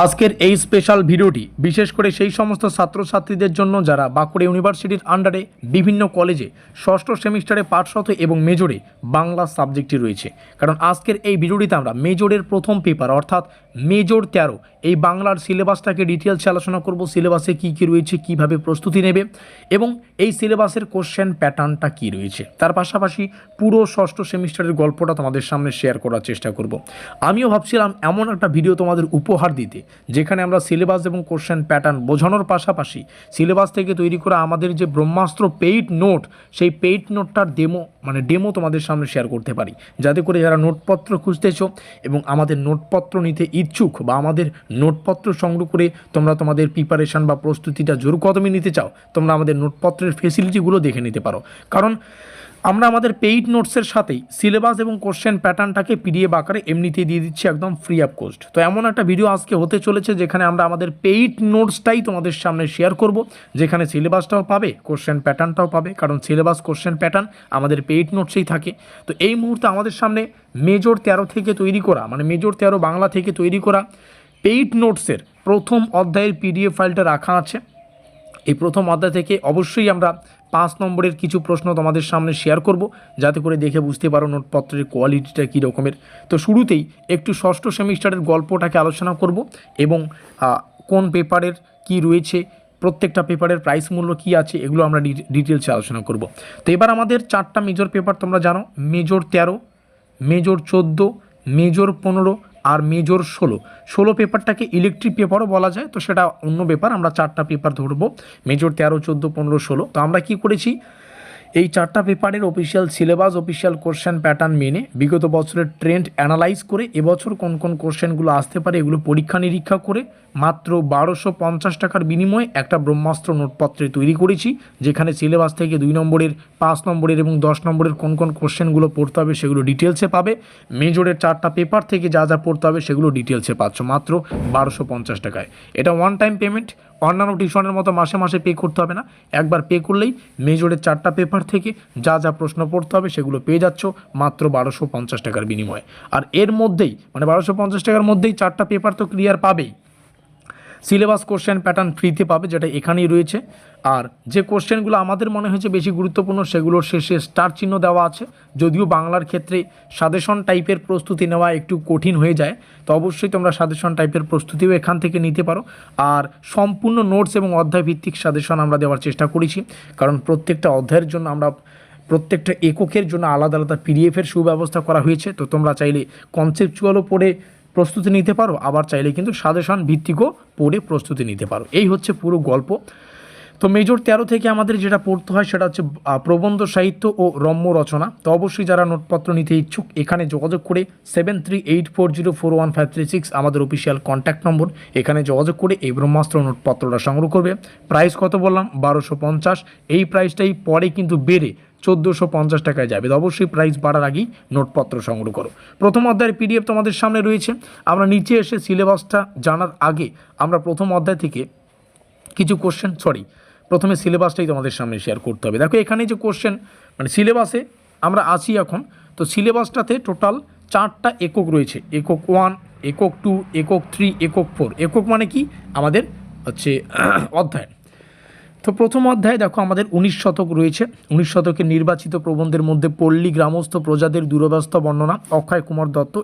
আজকের এই স্পেশাল ভিডিওটি বিশেষ করে সেই সমস্ত ছাত্রছাত্রীদের জন্য যারা বাঁকুড়া ইউনিভার্সিটির আন্ডারে বিভিন্ন কলেজে ষষ্ঠ সেমিস্টারে পাঠরত এবং মেজরে বাংলা সাবজেক্টটি রয়েছে। কারণ আজকের এই ভিডিওটিতে আমরা মেজরের প্রথম পেপার অর্থাৎ মেজর 13 এই বাংলার সিলেবাসটাকে ডিটেলসে আলোচনা করব। সিলেবাসে কী কী রয়েছে, কিভাবে প্রস্তুতি নেবে এবং এই সিলেবাসের কোশ্চেন প্যাটার্নটা কী রয়েছে, তার পাশাপাশি পুরো ষষ্ঠ সেমিস্টারের গল্পটা তোমাদের সামনে শেয়ার করার চেষ্টা করব। আমিও ভাবছিলাম এমন একটা ভিডিও তোমাদের উপহার দিতে যেখানে আমরা সিলেবাস এবং কোশ্চেন প্যাটার্ন বোঝানোর পাশাপাশি সিলেবাস থেকে তৈরি করা আমাদের যে ব্রহ্মাস্ত্র পেইড নোট, সেই পেইড নোটটার ডেমো তোমাদের সামনে শেয়ার করতে পারি, যাতে করে যারা নোটপত্র খুঁজতেছো এবং আমাদের নোটপত্র নিতে ইচ্ছুক বা আমাদের নোটপত্র সংগ্রহ করে তোমরা তোমাদের প্রিপারেশান বা প্রস্তুতিটা জোর কদমে নিতে চাও, তোমরা আমাদের নোটপত্রের ফেসিলিটিগুলো দেখে নিতে পারো। কারণ আমরা আমাদের পেইড নোটসের সাথেই সিলেবাস এবং কোশ্চেন প্যাটার্নটাকে পিডিএফ আকারে এমনিতেই দিয়ে দিচ্ছি একদম ফ্রি অফ কস্ট। তো এমন একটা ভিডিও আজকে হতে চলেছে যেখানে আমরা আমাদের পেইড নোটসটাই তোমাদের সামনে শেয়ার করব, যেখানে সিলেবাসটাও পাবে, কোশ্চেন প্যাটার্নটাও পাবে। কারণ সিলেবাস কোশ্চেন প্যাটার্ন আমাদের পেইড নোটসেই থাকে। তো এই মুহূর্তে আমাদের সামনে মেজর 13 থেকে তৈরি করা, মেজর 13 বাংলা থেকে তৈরি করা পেইড নোটসের প্রথম অধ্যায়ের পিডিএফ ফাইলটা রাখা আছে। এই প্রথম অধ্যায় থেকে অবশ্যই আমরা 5 নম্বরের কিছু প্রশ্ন তোমাদের সামনে শেয়ার করব, যাতে করে দেখে বুঝতে পারো নোটপত্রের কোয়ালিটিটা কী রকমের। তো শুরুতেই একটু ষষ্ঠ সেমিস্টারের গল্পটাকে আলোচনা করব এবং কোন পেপারের কি রয়েছে, প্রত্যেকটা পেপারের প্রাইস মূল্য কী আছে, এগুলো আমরা ডিটেলসে আলোচনা করব। তো এবার আমাদের 4টা মেজর পেপার তোমরা জানো, মেজর 13, মেজর 14, মেজর 15 আর মেজর 16 পেপারটাকে ইলেকট্রিক পেপারও বলা যায়, তো সেটা অন্য পেপার। আমরা 4টা পেপার ধরবো, মেজর 13, 14, 15, 16। তো আমরা কি করেছি, এই 4টা পেপারের official syllabus, official question pattern মেনে বিগত বছরের ট্রেন্ড অ্যানালাইজ করে এবছর কোন কোন কোশ্চেনগুলো আসতে পারে এগুলো পরীক্ষা নিরীক্ষা করে মাত্র 1250 টাকার বিনিময়ে একটা ব্রহ্মাস্ত্র নোটপত্রে তৈরি করেছি, যেখানে সিলেবাস থেকে 2 নম্বরের, 5 নম্বরের এবং 10 নম্বরের কোন কোন কোশ্চেনগুলো পড়তে হবে সেগুলো ডিটেলসে পাবে। মেজরের 4টা পেপার থেকে যা যা পড়তে হবে সেগুলো ডিটেলসে পাচ্ছ মাত্র 1250 টাকায়। এটা ওয়ান টাইম পেমেন্ট, অন্যান্য টিউশনের মতো মাসে মাসে পে করতে হবে না। একবার পে করলেই মেজরের 4টা পেপার থেকে যা যা প্রশ্ন পড়তে হবে সেগুলো পেয়ে যাচ্ছ মাত্র 1250 টাকার বিনিময়ে। আর এর মধ্যেই 1250 টাকার মধ্যেই 4টা পেপার তো ক্লিয়ার পাবেই, সিলেবাস কোশ্চেন প্যাটার্ন ফ্রিতে পাবে, যেটা এখানেই রয়েছে। আর যে কোশ্চেনগুলো আমাদের মনে হয়েছে বেশি গুরুত্বপূর্ণ সেগুলোর শেষে স্টার চিহ্ন দেওয়া আছে। যদিও বাংলার ক্ষেত্রে সাজেশন টাইপের প্রস্তুতি নেওয়া একটু কঠিন হয়ে যায়, তো অবশ্যই তোমরা সাজেশন টাইপের প্রস্তুতিও এখান থেকে নিতে পারো। আর সম্পূর্ণ নোটস এবং অধ্যায় ভিত্তিক সাজেশন আমরা দেওয়ার চেষ্টা করেছি, কারণ প্রত্যেকটা অধ্যায়ের জন্য আমরা প্রত্যেকটা এককের জন্য আলাদা আলাদা পিডিএফের সুব্যবস্থা করা হয়েছে। তো তোমরা চাইলে কনসেপচুয়ালও পড়ে প্রস্তুতি নিতে পারো, আবার চাইলে কিন্তু সাজেশন ভিত্তিকও পড়ে প্রস্তুতি নিতে পারো। এই হচ্ছে পুরো গল্প। তো মেজর 13 থেকে আমাদের যেটা পড়তে হয় সেটা হচ্ছে প্রবন্ধ সাহিত্য ও রম্য রচনা। তো অবশ্যই যারা নোটপত্র নিতে ইচ্ছুক এখানে যোগাযোগ করে 7384041536 আমাদের অফিসিয়াল কন্ট্যাক্ট নম্বর, এখানে যোগাযোগ করে এই ব্রহ্মাস্ত্র নোটপত্রটা সংগ্রহ করবে। প্রাইস কত বললাম, 1250। এই প্রাইসটাই পরে কিন্তু বেড়ে 1450 টাকায় যাবে। তো অবশ্যই প্রাইস বাড়ার আগেই নোটপত্র সংগ্রহ করো। প্রথম অধ্যায়ের পিডিএফ তোমাদের সামনে রয়েছে। আমরা নিচে এসে সিলেবাসটা জানার আগে আমরা প্রথম অধ্যায় থেকে কিছু কোশ্চেন, প্রথমে সিলেবাসটাই তোমাদের সামনে শেয়ার করতে হবে। দেখো এখানে যে কোশ্চেন সিলেবাসে আমরা আছি এখন, তো সিলেবাসটাতে টোটাল 4টা একক রয়েছে, একক 1, একক 2, একক 3, একক 4। একক মানে কি, আমাদের হচ্ছে অধ্যায়। তো প্রথম অধ্যায়ে দেখো আমাদের 19 শতক রয়েছে। 19 শতকের নির্বাচিত প্রবন্ধের মধ্যে পল্লী গ্রামস্থ প্রজাদের দুরবস্থা বর্ণনা, অক্ষয় কুমার দত্ত।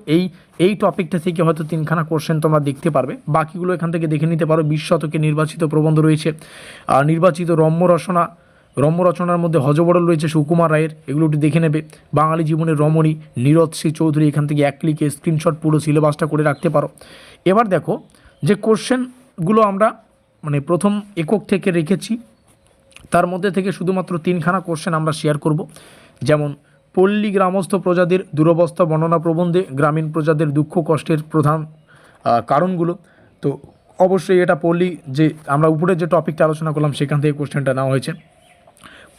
এই টপিকটা থেকে হয়তো 3খানা কোশ্চেন তোমরা দেখতে পারবে, বাকিগুলো এখান থেকে দেখে নিতে পারো। 20 শতকের নির্বাচিত প্রবন্ধ রয়েছে। আর নির্বাচিত রম্য রচনার মধ্যে হজবরল রয়েছে সুকুমার রায়ের, এগুলো একটু দেখে নেবে। বাঙালি জীবনের রমণী নীরদ শ্রী চৌধুরী, এখান থেকে এক ক্লিকে স্ক্রিনশট পুরো সিলেবাসটা করে রাখতে পারো। এবার দেখো যে কোশ্চেনগুলো আমরা প্রথম একক থেকে রেখেছি, তার মধ্যে থেকে শুধুমাত্র 3খানা কোশ্চেন আমরা শেয়ার করব। যেমন পল্লী গ্রামস্থ প্রজাদের দুরবস্থা বর্ণনা প্রবন্ধে গ্রামীণ প্রজাদের দুঃখ কষ্টের প্রধান কারণগুলো। তো অবশ্যই এটা পল্লী, যে আমরা উপরে যে টপিকটা আলোচনা করলাম সেখান থেকে কোশ্চেনটা নেওয়া হয়েছে।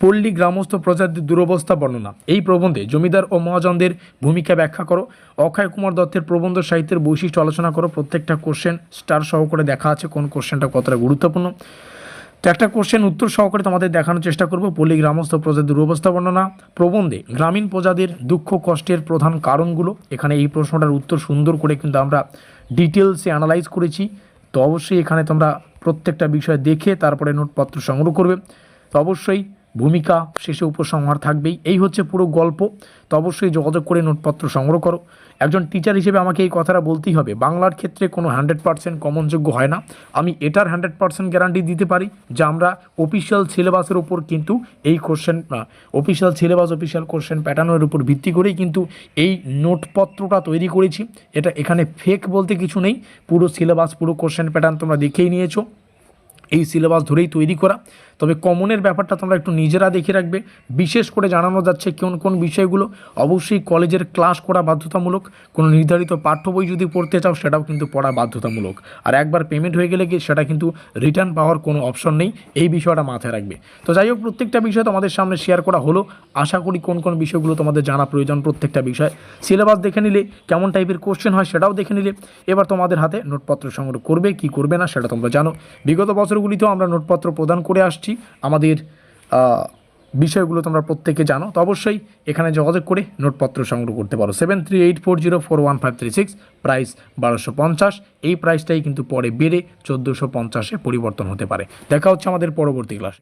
পল্লী গ্রামস্থ প্রজাদের দুরবস্থা বর্ণনা, এই প্রবন্ধে জমিদার ও মহাজনদের ভূমিকা ব্যাখ্যা করো। অক্ষয় কুমার দত্তের প্রবন্ধ সাহিত্যের বৈশিষ্ট্য আলোচনা করো। প্রত্যেকটা কোশ্চেন স্টার সহকারে দেখা আছে কোন কোশ্চেনটা কতটা গুরুত্বপূর্ণ। তো একটা কোশ্চেন উত্তর সহকারে তোমাদের দেখানোর চেষ্টা করব। পল্লী গ্রামস্থ প্রজাদের দুরবস্থা বর্ণনা প্রবন্ধে গ্রামীণ প্রজাদের দুঃখ কষ্টের প্রধান কারণগুলো। এখানে এই প্রশ্নটার উত্তর সুন্দর করে কিন্তু আমরা ডিটেলসে অ্যানালাইজ করেছি। তো অবশ্যই এখানে তোমরা প্রত্যেকটা বিষয় দেখে তারপরে নোটপত্র সংগ্রহ করবে। তো অবশ্যই ভূমিকা শেষে উপসংহার থাকবেই। এই হচ্ছে পুরো গল্প। তো অবশ্যই যোগাযোগ করে নোটপত্র সংগ্রহ করো। একজন টিচার হিসেবে আমাকে এই কথাটা বলতেই হবে, বাংলার ক্ষেত্রে কোনো 100% কমনযোগ্য হয় না। আমি এটার 100% গ্যারান্টি দিতে পারি যে আমরা অফিসিয়াল সিলেবাসের উপর কিন্তু এই question official syllabus official question প্যাটার্নের উপর ভিত্তি করেই কিন্তু এই নোটপত্রটা তৈরি করেছি। এটা এখানে ফেক বলতে কিছু নেই, পুরো সিলেবাস পুরো কোশ্চেন প্যাটার্ন তোমরা দেখেই নিয়েছো, এই সিলেবাস ধরেই তৈরি করা। তবে কমনের ব্যাপারটা তোমরা একটু নিজেরা দেখে রাখবে। বিশেষ করে জানানো যাচ্ছে কোন কোন বিষয়গুলো অবশ্যই কলেজের ক্লাস করা বাধ্যতামূলক। কোনো নির্ধারিত পাঠ্য বই যদি পড়তে চাও সেটাও কিন্তু পড়া বাধ্যতামূলক। আর একবার পেমেন্ট হয়ে গেলে কি সেটা কিন্তু রিটার্ন পাওয়ার কোনো অপশন নেই, এই বিষয়টা মাথায় রাখবে। তো যাই হোক, প্রত্যেকটা বিষয় তোমাদের সামনে শেয়ার করা হলো। আশা করি কোন কোন বিষয়গুলো তোমাদের জানা প্রয়োজন প্রত্যেকটা বিষয়। সিলেবাস দেখে নিলে, কেমন টাইপের কোশ্চেন হয় সেটাও দেখে নিলে, এবার তোমাদের হাতে নোটপত্র সংগ্রহ করবে কি করবে না সেটা তোমরা জানো। বিগত বছরগুলিতেও আমরা নোটপত্র প্রদান করে আসছি, আমাদের বিষয়গুলো তোমরা প্রত্যেকে জানো। তো অবশ্যই এখানে যোগাযোগ করে নোটপত্র সংগ্রহ করতে পারো। 7384041536, প্রাইস 1250। এই প্রাইসটাই কিন্তু পরে বেড়ে 1450-এ পরিবর্তন হতে পারে। দেখা হচ্ছে আমাদের পরবর্তী ক্লাসে।